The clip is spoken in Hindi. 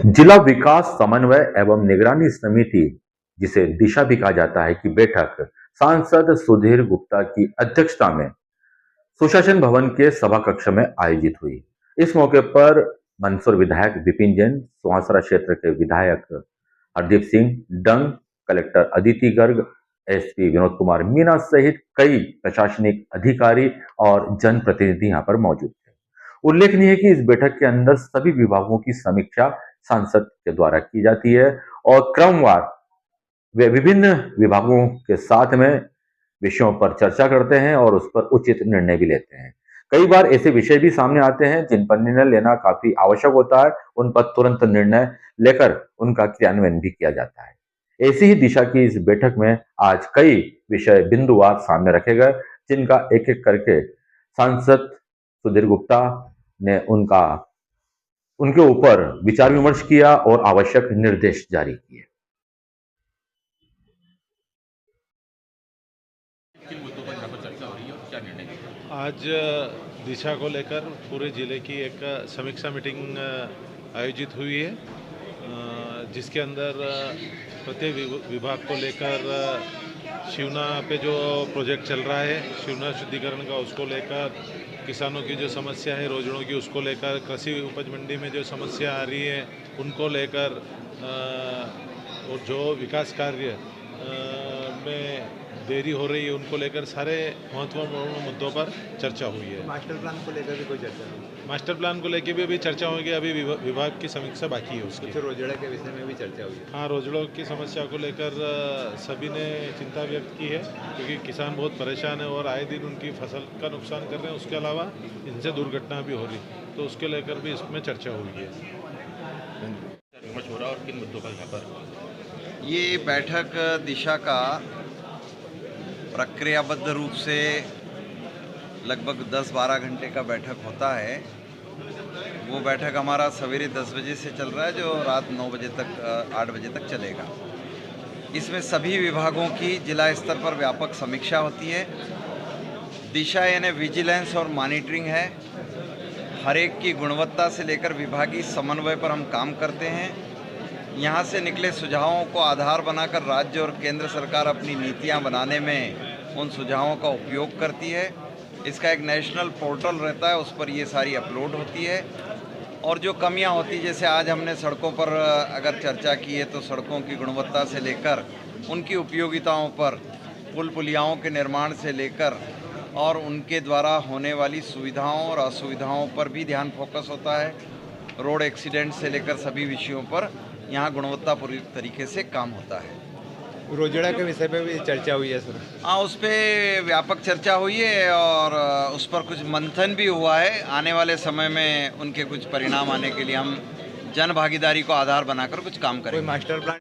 जिला विकास समन्वय एवं निगरानी समिति, जिसे दिशा भी कहा जाता है, की बैठक सांसद सुधीर गुप्ता की अध्यक्षता में सुशासन भवन के सभा कक्ष में आयोजित हुई। इस मौके पर मंदसौर विधायक विपिन जैन, सुहासरा क्षेत्र के विधायक हरदीप सिंह डंग, कलेक्टर अदिति गर्ग, एसपी विनोद कुमार मीना सहित कई प्रशासनिक अधिकारी और जनप्रतिनिधि यहां पर मौजूद थे। उल्लेखनीय है कि इस बैठक के अंदर सभी विभागों की समीक्षा सांसद के द्वारा की जाती है और क्रमवार वे विभिन्न विभागों के साथ में विषयों पर चर्चा करते हैं और उस पर उचित निर्णय भी लेते हैं। कई बार ऐसे विषय भी सामने आते हैं जिन पर निर्णय लेना काफी आवश्यक होता है, उन पर तुरंत निर्णय लेकर उनका क्रियान्वयन भी किया जाता है। ऐसी ही दिशा की इस बैठक में आज कई विषय बिंदुवार सामने रखे गए, जिनका एक एक करके सांसद सुधीर गुप्ता ने उनके ऊपर विचार विमर्श किया और आवश्यक निर्देश जारी किए। किन मुद्दों पर यहाँ पर चर्चा हो रही है और क्या निर्णय लिया? आज दिशा को लेकर पूरे ज़िले की एक समीक्षा मीटिंग आयोजित हुई है, जिसके अंदर प्रत्येक विभाग को लेकर शिवना पे जो प्रोजेक्ट चल रहा है, शिवना शुद्धिकरण का, उसको लेकर किसानों की जो समस्या है रोजड़ों की, उसको लेकर कृषि उपज मंडी में जो समस्या आ रही है उनको लेकर और जो विकास कार्य में देरी हो रही है उनको लेकर सारे महत्वपूर्ण मुद्दों पर चर्चा हुई है। मास्टर प्लान को लेकर भी कोई चर्चा हुई? मास्टर प्लान को लेकर भी अभी चर्चा होगी, अभी विभाग की समीक्षा बाकी है उसकी। कुछ रोजड़ा के विषय में भी चर्चा हुई है? हाँ, रोजड़ों की समस्या को लेकर सभी ने चिंता व्यक्त की है, क्योंकि किसान बहुत परेशान है और आए दिन उनकी फसल का नुकसान कर रहे हैं। उसके अलावा इनसे दुर्घटना भी हो रही, तो उसके लेकर भी इसमें चर्चा हुई है। विमर्श हो रहा और किन मुद्दों पर यहाँ पर? ये बैठक दिशा का प्रक्रियाबद्ध रूप से लगभग 10-12 घंटे का बैठक होता है। वो बैठक हमारा सवेरे 10 बजे से चल रहा है, जो रात 9 बजे तक 8 बजे तक चलेगा। इसमें सभी विभागों की जिला स्तर पर व्यापक समीक्षा होती है। दिशा यानी विजिलेंस और मॉनिटरिंग है। हर एक की गुणवत्ता से लेकर विभागीय समन्वय पर हम काम करते हैं। यहाँ से निकले सुझावों को आधार बनाकर राज्य और केंद्र सरकार अपनी नीतियाँ बनाने में उन सुझावों का उपयोग करती है। इसका एक नेशनल पोर्टल रहता है, उस पर ये सारी अपलोड होती है। और जो कमियाँ होती, जैसे आज हमने सड़कों पर अगर चर्चा की है, तो सड़कों की गुणवत्ता से लेकर उनकी उपयोगिताओं पर, पुल पुलियाओं के निर्माण से लेकर और उनके द्वारा होने वाली सुविधाओं और असुविधाओं पर भी ध्यान फोकस होता है। रोड एक्सीडेंट से लेकर सभी विषयों पर यहाँ गुणवत्तापूर्ण तरीके से काम होता है। रोजड़ा के विषय पे भी चर्चा हुई है सर? हाँ, उस पर व्यापक चर्चा हुई है और उस पर कुछ मंथन भी हुआ है। आने वाले समय में उनके कुछ परिणाम आने के लिए हम जन भागीदारी को आधार बनाकर कुछ काम करेंगे। कोई मास्टर प्लान